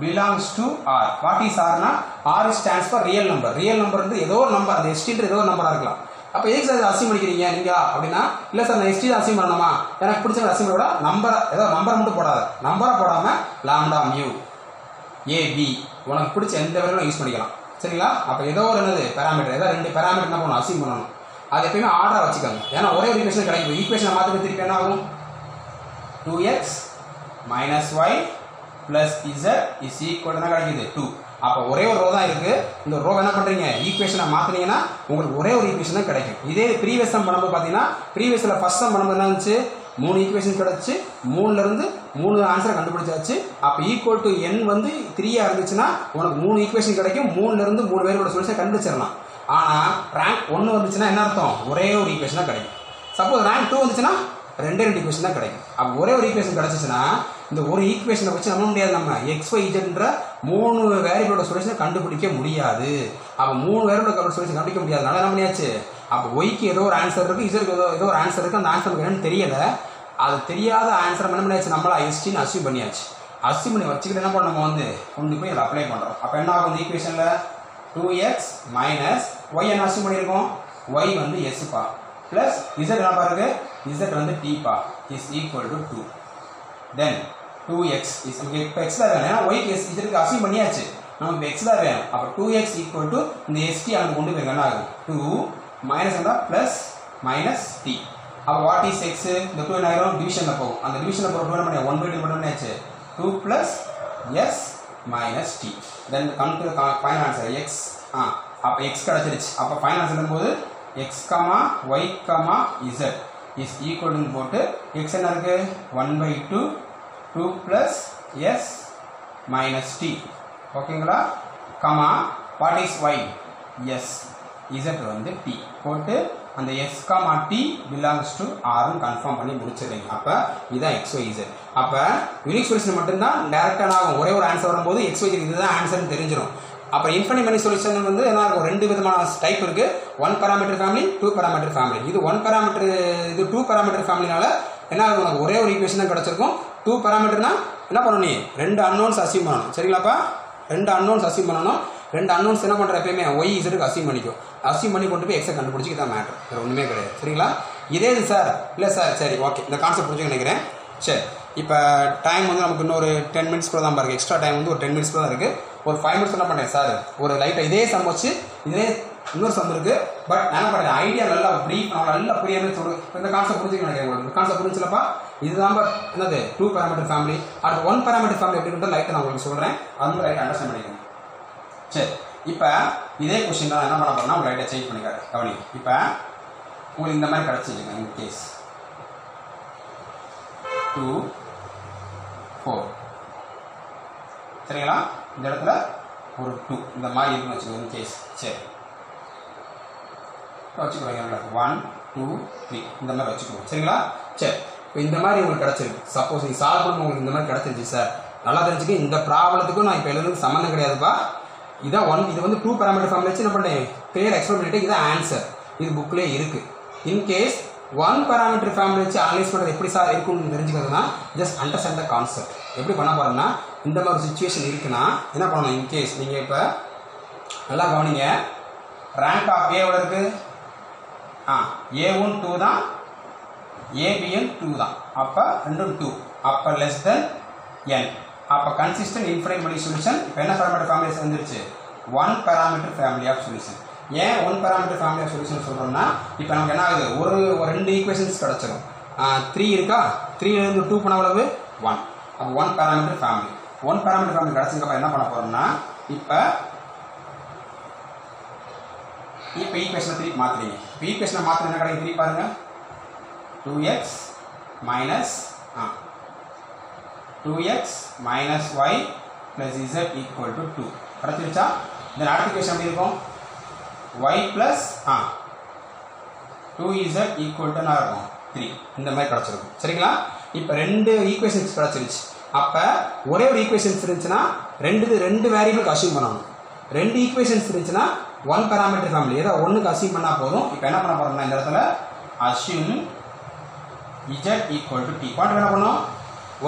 belongs to r what is r na r stands for real number வந்து ஏதோ ஒரு நம்பர் அந்த st ஏதோ ஒரு நம்பரா இருக்கலாம் அப்ப ஏன் சார் அஸ்யூம் பண்ணிக்கிறீங்க நீங்க அப்படினா இல்ல சார் நான் st அஸ்யூம் பண்ணணுமா எனக்கு பிடிச்ச அஸ்யூம் பண்ணா நம்பர் ஏதோ நம்பர் மட்டும் போடாத நம்பரை போடாம lambda mu a b உனக்கு பிடிச்ச எந்த வேலையும் யூஸ் பண்ணிக்கலாம் சரிங்களா அப்ப ஏதோ ஒரு என்னது பாராமீட்டர் ஏதோ ரெண்டு பாராமீட்டர் என்ன பண்ணனும் அஸ்யூம் பண்ணனும் அது எப்பவுமே ஆர்டரா வச்சுக்கோங்க ஏனா ஒரே ஒரு ஈக்குவேஷன் கிடைக்கும் ஈக்குவேஷனை மாத்தி திருப்பி என்ன ஆகும் 2x - y + z is equal to கிடைக்குது 2 அப்ப ஒரே ஒரு ரோ தான் இருக்கு இந்த ரோ என்ன பண்றீங்க ஈக்குவேஷனை மாத்துனீங்கன்னா உங்களுக்கு ஒரே ஒரு ஈக்குவேஷன் தான் கிடைக்கும் இதே ப்ரீவியஸ் சம் பண்ணும்போது பாத்தீங்கன்னா ப்ரீவியஸ்ல ஃபர்ஸ்ட் சம் பண்ணும்போது என்ன இருந்துச்சு 3 ஈக்குவேஷன் கிடைச்சு 3 ல இருந்து 3 ஆன்சர் கண்டுபிடிச்சாச்சு அப்ப ஈக்குவல் டு n வந்து 3 ஆ இருந்துச்சுன்னா உனக்கு 3 ஈக்குவேஷன் கிடைக்கும் 3 ல இருந்து 3 பேரோட சொல்யூஷன் கண்டுபிடிச்சிரலாம் ஆனா ரேங்க் 1 வந்துச்சுன்னா என்ன அர்த்தம் ஒரே ஒரு ஈக்குவேஷன் தான் கிடைக்கும் சப்போஸ் ரேங்க் 2 வந்துச்சுன்னா ரெண்டு ஈக்குவேஷன் தான் கிடைக்கும் அப்ப ஒரே ஒரு ஈக்குவேஷன் கிடைச்சிச்சுனா இந்த ஒரு ஈக்குவேஷனை வச்சு நம்ம முடியாது நம்ம xyzன்ற மூணு வேரியபிளோட சொல்யூஷன் கண்டுபிடிக்க முடியாது அப்ப மூணு வேரியபிளோட சொல்யூஷன் கண்டுபிடிக்க முடியாதனால என்ன பண்ணியாச்சு அப்ப y க்கு ஏதோ ஒரு ஆன்சர் இருக்கு z க்கு ஏதோ ஒரு ஆன்சர் இருக்கு அந்த ஆன்சர் என்னன்னு தெரியல அது தெரியாத ஆன்சர் என்ன பண்ணியாச்சு நம்மள st ன்னு அஸ்யூம் பண்ணியாச்சு அஸ்யூம் பண்ணி வச்சிட்டு என்ன பண்ணோம் வந்து கொண்டு போய் அத அப்ளை பண்றோம் அப்ப என்ன ஆகும் இந்த ஈக்குவேஷன்ல 2x minus y என்ன அஸ்யூம் பண்ணிருக்கோம் y வந்து s பா plus z என்ன பாருங்க z வந்து t பா is equal to 2 then 2x is இப்ப x தான் வேணும் y க்கு z க்கு அஸ்யூம் பண்ணியாச்சு நமக்கு x தான் வேணும் அப்ப 2x equal to இந்த st அங்க கொண்டு போய் என்ன ஆகும் 2 minus என்ன plus minus t அப்ப what is x இந்த 2 என்ன ஆகும் டிவிஷன்ல போகும் அந்த டிவிஷன்ல போற 2 என்ன பண்ணி 1/2 போட்டோம்னா ஆச்சு 2 plus s minus t then come to the final answer x அப்ப x கிடைச்சிருச்சு அப்ப final answer வரும்போது x, y, z is equal to போட்டு x என்ன இருக்கு 1/2 2 plus s minus t ஓகேங்களா comma what is y s z வந்து t போட்டு அந்த s, t belongs to r னு கன்ஃபார்ம் பண்ணி முடிச்சிடுங்க அப்ப இதான் x y z அப்ப யூனிக் சொல்யூஷன் மட்டும் தான் டைரக்டா ஆகும் ஒரே ஒரு ஆன்சர் வரும்போது x y z இதுதான் ஆன்சர்னு தெரிஞ்சிரும் அப்ப இன்ஃபினிட் மெனி சொல்யூஷன் வந்து என்ன இருக்கும் ரெண்டு விதமான டைப் இருக்கு 1 பாராமீட்டர் ஃபேமிலி 2 பாராமீட்டர் ஃபேமிலி இது 1 பாராமீட்டர் இது 2 பாராமீட்டர் ஃபேமிலினால என்ன ஆகும் உங்களுக்கு ஒரே ஒரு ஈக்குவேஷன் தான் கிடைச்சிருக்கும் 2 பாராமீட்டர்னா என்ன பண்ணணும் நீ ரெண்டு அன்னோன்ஸ் அஸ்யூம் பண்ணணும் சரிங்களாப்பா ரெண்டு அன்னோன்ஸ் அசியூம் பண்ணணும். ரெண்டு அன்னோன்ஸ் என்ன பண்ணுற எப்பயுமே ஒய் இசட்டுக்கு அசியூம் பண்ணிக்கும். அசியூம் பண்ணி கொண்டு போய் எக்ஸை கண்டுபிடிச்சி தான் மேட்ரு, வேறு ஒன்றுமே கிடையாது. சரிங்களா? இதே இது சார் இல்லை சார், சரி ஓகே, இந்த கான்செப்ட் புரிஞ்சு நினைக்கிறேன். சரி, இப்போ டைம் வந்து நமக்கு இன்னொரு 10 minutes கூட தான் பாருங்க. எக்ஸ்ட்ரா டைம் வந்து ஒரு 10 minutes கூட தான் இருக்குது. ஒரு 5 minutes என்ன பண்ணுறேன் சார், ஒரு லைட்டாக இதே சம் வச்சு இதே இன்னொரு சம் இருக்குது. பட் நான் என்ன பண்ணுறேன், ஐடியா நல்லா ப்ரீஃப் நல்லா புரியாமல் சொல்லு. இந்த கான்செப்ட் புரிஞ்சுக்க நினைக்கிறேன். இந்த கான்செப்ட் புரிஞ்சிலப்பா, இதுதான் என்னது 2 parameter ஃபேமிலி. அடுத்து 1 parameter ஃபேமிலி எப்படின்ற லைட்டை நான் உங்களுக்கு சொல்கிறேன், அது லைட்டை அண்டர்ஸ்டாண்ட் பண்ணிக்கணும். சரி, இப்போ இதே கொஸ்டின் தான் என்ன பண்ண போகிறேன்னா உங்கள் லைட்டை சேஞ்ச் பண்ணிக்காரு. கவனி, இப்போ உங்களுக்கு இந்த மாதிரி கிடச்சிருக்கேன். இந்த கேஸ் 2 4 சரிங்களா? இந்த இடத்துல ஒரு 2 இந்த மாதிரி இருக்குன்னு வச்சுக்கோங்க கேஸ். சரி, வச்சுக்கோங்க 1 2 3 இந்த மாதிரி வச்சுக்கோங்க. சரிங்களா? சரி, இப்போ இந்த மாதிரி உங்களுக்கு கிடச்சிருக்கு. சப்போஸ் நீங்கள் சால்வ் பண்ண உங்களுக்கு இந்த மாதிரி கிடச்சிருச்சு சார், நல்லா தெரிஞ்சுக்க. இந்த ப்ராப்ளத்துக்கும் நான் இப்போ எழுதுறதுக்கு சம்மந்தம் கிடையாதுப்பா. இதான் இது வந்து 2 parameter ஃபேமிலி வச்சு என்ன பண்ணேன், கிளியர் எக்ஸ்பிளைன் பண்ணிட்டு இதான் ஆன்சர். இது புக்லேயே இருக்குது. இன்கேஸ் 1 parameter ஃபேமிலி வச்சு அனலைஸ் பண்ணுறது எப்படி சார் இருக்குன்னு தெரிஞ்சுக்கிறதுனா ஜஸ்ட் அண்டர்ஸ்டாண்ட் த கான்செப்ட். எப்படி பண்ண போகிறோம்னா, இந்த மாதிரி சுச்சுவேஷன் இருக்குன்னா என்ன பண்ணணும், இன்கேஸ் நீங்கள் இப்போ நல்லா கவனிங்க, ரேங்க் ஆஃப் ஏ எவ்வளோ இருக்குது, A1 2 தான், ABN 2 தான். அப்போ ரெண்டும் 2, அப்போ லெஸ் தென் n. அப்போ கன்சிஸ்டன்ட் இன்ஃபினைட் மல்டி சொல்யூஷன். இப்போ என்ன parameter ஃபேமிலிஸ் வந்துருச்சு, 1 parameter ஃபேமிலி ஆஃப் சொல்யூஷன். ஏன் 1 parameter ஃபேமிலி ஆஃப் சொல்யூஷன் சொல்கிறோம்னா, இப்போ நமக்கு என்ன ஆகுது, ஒரு 2 ஈக்குவேஷன்ஸ் கிடச்சிடும். 3 இருக்கா, 3லேருந்து 2 பண்ண எவ்வளவு 1. அப்போ 1 parameter ஃபேமிலி. 1 parameter ஃபேமிலி கிடச்சதுக்கப்புறம் என்ன பண்ண போகிறோம்னா, இப்போ ஈக்குவேஷனை 3 மாற்றுறீங்க. இப்போ ஈக்குவேஷனை மாற்ற என்ன கிடைக்கும் 3 பாருங்க, 2x minus 2x minus y plus z equal to 2 கிடைச்சிருச்சா? இந்த அடுத்த ஈக்குவேஷன் எப்படி இருக்கும், y plus 2z equal to என்ன இருக்கும் 3 இந்த மாதிரி கிடைச்சிருக்கும். சரிங்களா? இப்போ 2 ஈக்குவேஷன்ஸ் கிடைச்சிருச்சு. அப்போ ஒரே ஒரு ஈக்குவேஷன்ஸ் இருந்துச்சுன்னா ரெண்டு வேரியபிளுக்கு அசியூம் பண்ணணும். 2 ஈக்குவேஷன்ஸ் இருந்துச்சுன்னா 1 parameter ஃபேமிலி ஏதோ ஒன்றுக்கு அசியூம் பண்ணால் போதும். இப்போ என்ன பண்ண போகிறோம்னா, இந்த இடத்துல assume z equal to t. பாட்டு என்ன பண்ணோம்,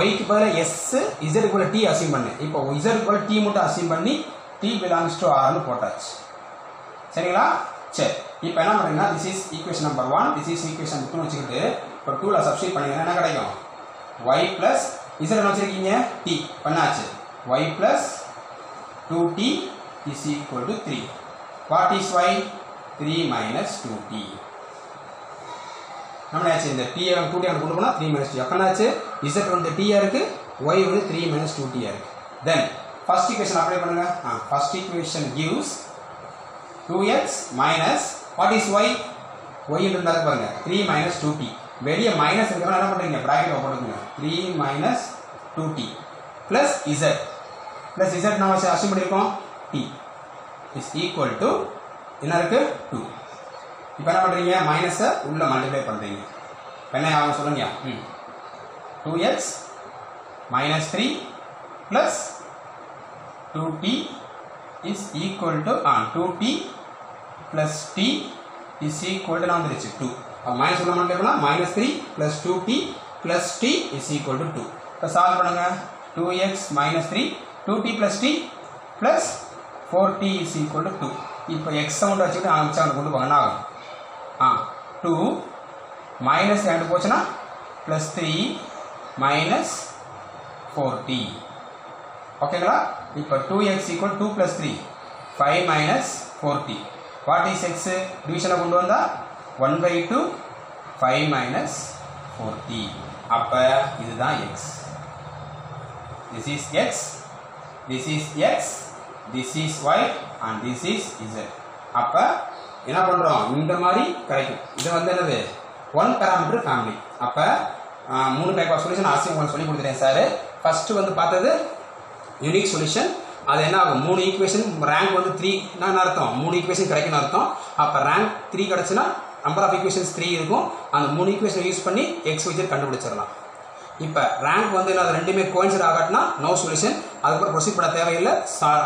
yக்கு பதிலாக s, z equal t assume பண்ணு. இப்போ z equal t மட்டும் அசியூம் பண்ணி t belongs to r னு போட்டாச்சு. சரிங்களா? சரி, இப்போ என்ன பண்ணுறீங்கன்னா, this is equation number 1, this is equation 2 வச்சுக்கிட்டு இப்போ 2ல சப்ஸ்டிட் பண்ணிங்கன்னா என்ன கிடைக்கும், y plus z என்ன வச்சுருக்கீங்க t பண்ணாச்சு, y plus 2t is equal to 3. What is y? 3 minus 2t. நம்ம ஆச்சு இந்த t 2t கொண்டு போனால் 3 minus 2. அப்போனாச்சு z வந்து t இருக்கு, y வந்து 3 minus 2t இருக்கு. Then first equation அப்ளை பண்ணுங்க. First equation gives 2x minus what is y? y இருந்தால பாருங்க 3 minus 2t. வெளிய மைனஸ் இருக்கறனால என்ன பண்றீங்க, பிராக்கெட் போடுங்க. 3 minus 2t plus z. plus z நாம அசியூம் பண்ணிருக்கோம் t is equal to என்ன இருக்கு 2. இப்போ என்ன பண்றீங்க, மைனஸை உள்ள மல்டிப்ளை பண்றீங்க. என்ன ஆகும் சொல்லுங்க, 2x minus 3 plus 2t is equal to 2t plus t is equal to நான் வந்துருச்சு 2. மைனஸ் உள்ள மல்டிப்ளை பண்ணா -3 plus 2t plus t is equal to 2. இப்போ சால்வ் பண்ணுங்க. 2x minus 3 2t plus t plus 4t is equal to 2. இப்போ x sound வச்சுட்டு ஆரம்பிச்சா அங்க கொண்டு போங்க. என்ன ஆகும், 2 மைனஸ் 2 போச்சுன்னா plus 3 minus 4t. ஓகேங்களா? இப்போ 2x equal 2 plus 3 5 minus 4t. What is x? டிவிஷனை கொண்டு வந்தா 1/2 5 minus 4t. அப்ப இதுதான் x. This is x, this is x, this is y and this is z. அப்ப என்ன பண்றோம், இந்த மாதிரி கிடைக்கும். இது வந்து என்னது 1 parameter family. அப்ப 3 டைப் ஆஃப் சொல்யூஷன் ஆசியம் உங்களுக்கு சொல்லி கொடுத்துட்டேன் சார். ஃபர்ஸ்ட் வந்து பார்த்தது யூனிக் சொல்யூஷன். அது என்ன ஆகும், 3 ஈக்குவேஷன் ரேங்க் வந்து 3 என்ன அர்த்தம், 3 ஈக்குவேஷன் கிடைக்குன்னு அர்த்தம். அப்போ ரேங்க் 3 கிடச்சுன்னா நம்பர் ஆஃப் ஈக்குவேஷன்ஸ் 3 இருக்கும். அந்த 3 ஈக்குவேஷன் யூஸ் பண்ணி எக்ஸ் ஒய் கண்டுபிடிச்சிடலாம். இப்போ ரேங்க் வந்து அது ரெண்டுமே கோயின்சைட் ஆகட்டுனா நோ சொல்யூஷன், அதுக்கப்புறம் ப்ரொசீட் பண்ண தேவையில்லை.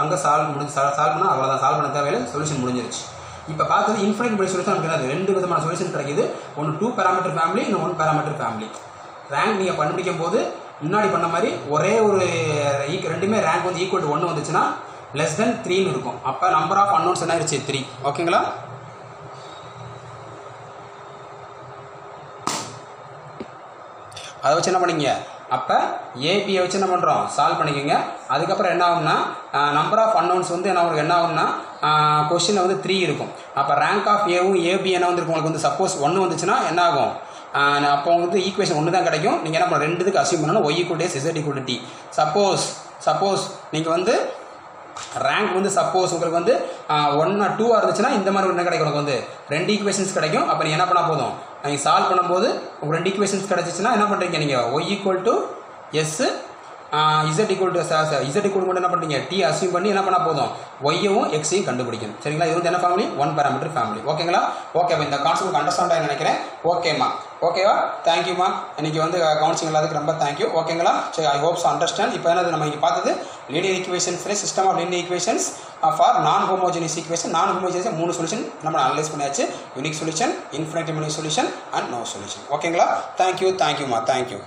அங்கே சால்வ் பண்ணால் அவ்வளோதான், சால்வ் பண்ண தேவையில்லை, சொல்யூஷன் முடிஞ்சிருச்சு. இப்போ பார்த்தது இன்ஃபினிட் மல்டி சொல்யூஷன் நமக்கு என்னது, 2 விதமான சொல்யூஷன் கிடைக்குது. ஒன்று 2 parameter ஃபேமிலி, இன்னும் 1 parameter ஃபேமிலி. ரேங்க் நீங்கள் கண்டுபிடிக்கும் போது முன்னாடி பண்ண மாதிரி ஒரே ஒரு ரெண்டுமே ரேங்க் வந்து ஈக்குவல் டு 1 வந்துச்சுன்னா லெஸ் தென் 3ன்னு இருக்கும். அப்போ நம்பர் ஆஃப் அன்னோன்ஸ் என்ன ஆயிடுச்சு 3. ஓகேங்களா? அதை வச்சு என்ன பண்ணிங்க, அப்போ ஏபியை வச்சு என்ன பண்ணுறோம் சால்வ் பண்ணிக்கோங்க. அதுக்கப்புறம் என்ன ஆகும்னா நம்பர் ஆஃப் அன்னோன்ஸ் வந்து என்ன ஆகும்னா கொஸ்டினில் வந்து 3 இருக்கும். அப்போ ரேங்க் ஆஃப் ஏவும் ஏபி என்ன வந்துருக்கும் உங்களுக்கு வந்து சப்போஸ் 1 வந்துச்சுன்னா என்ன ஆகும், அப்போ வந்து ஈக்குவேஷன் 1 தான் கிடைக்கும். நீங்கள் என்ன பண்ணணும், ரெண்டுத்துக்கு அசியூம் பண்ணணும் y = s z = t. Suppose நீங்கள் வந்து ரேங்க் வந்து சப்போஸ் உங்களுக்கு வந்து 1 or 2 இருந்துச்சுன்னா இந்த மாதிரி என்ன கிடைக்கும், உங்களுக்கு வந்து 2 ஈக்குவேஷன்ஸ் கிடைக்கும். அப்போ நீங்கள் என்ன பண்ணால் போதும், நீங்கள் சால்வ் பண்ணும்போது உங்களுக்கு 2 ஈக்குவேஷன்ஸ் கிடைச்சிச்சுன்னா என்ன பண்ணுறீங்க, நீங்கள் y = s z மட்டும் என்ன பண்ணுறீங்க t அசியூம் பண்ணி என்ன பண்ணால் போதும் ஒய்யவும் எக்ஸையும் கண்டுபிடிக்கணும். சரிங்களா? இது வந்து என்ன ஃபேமிலி, 1 parameter ஃபேமிலி. ஓகேங்களா? ஓகே, இந்த கான்செப்ட் அண்டர்ஸ்டாண்ட் ஆகி நினைக்கிறேன். ஓகேம்மா, ஓகேவா? தேங்க்யூம்மா. இன்னைக்கு வந்து கவனிச்சிங்க எல்லாத்துக்கு ரொம்ப தேங்க்யூ. ஓகேங்களா? சரி, ஐ ஹோப்ஸ் அண்டர்ஸ்டாண்ட். இப்போ என்னது நம்ம இங்கே பார்த்தது linear equations, system of linear equations for non homogeneous equation. Non homogeneous 3 solution நம்ம அனலைஸ் பண்ணியாச்சு. Unique solution, infinitive solution and no solution. ஓகேங்களா? தேங்க்யூம்மா, தேங்க்யூ.